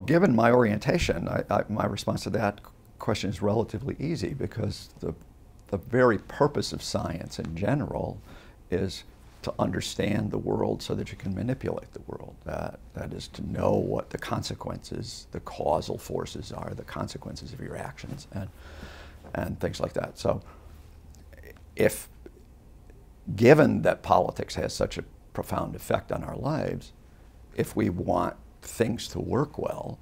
Given my orientation, my response to that question is relatively easy, because the very purpose of science in general is to understand the world so that you can manipulate the world. That is to know what the consequences, the causal forces are, the consequences of your actions, and things like that. So if, given that politics has such a profound effect on our lives, if we want things to work well,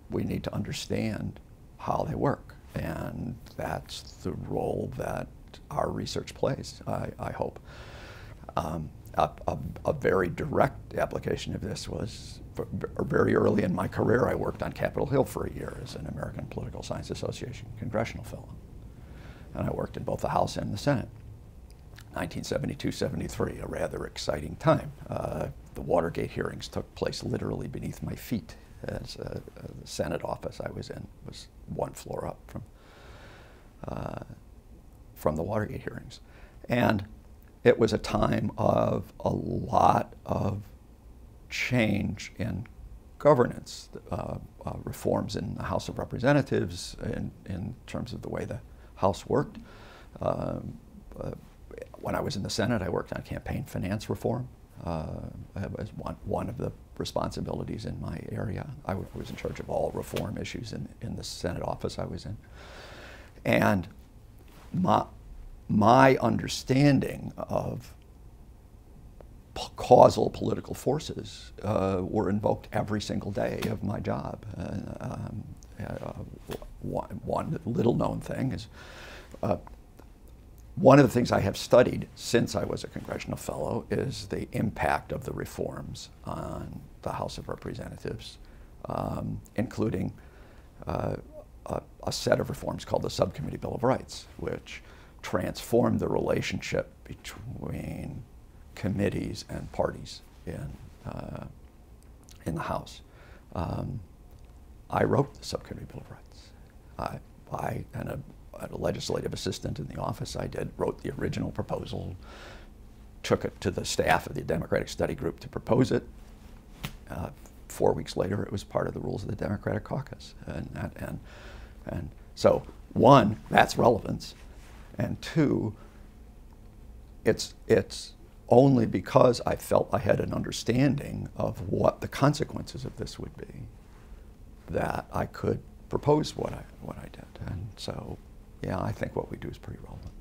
we need to understand how they work. And that's the role that our research plays, I hope. A very direct application of this was very early in my career. I worked on Capitol Hill for a year as an American Political Science Association congressional fellow. And I worked in both the House and the Senate. 1972-73, a rather exciting time. The Watergate hearings took place literally beneath my feet, as the Senate office I was in was one floor up from the Watergate hearings. And it was a time of a lot of change in governance, reforms in the House of Representatives in terms of the way the House worked. When I was in the Senate, I worked on campaign finance reform as one of the responsibilities in my area. I was in charge of all reform issues in the Senate office I was in. And my understanding of causal political forces were invoked every single day of my job. One little-known thing is one of the things I have studied since I was a congressional fellow is the impact of the reforms on the House of Representatives, including a set of reforms called the Subcommittee Bill of Rights, which transformed the relationship between committees and parties in the House. I wrote the Subcommittee Bill of Rights. I and a legislative assistant in the office wrote the original proposal, took it to the staff of the Democratic Study Group to propose it. 4 weeks later, it was part of the rules of the Democratic Caucus. And so, one, that's relevance, and two, it's only because I felt I had an understanding of what the consequences of this would be that I could propose what I did. And so, yeah, I think what we do is pretty relevant.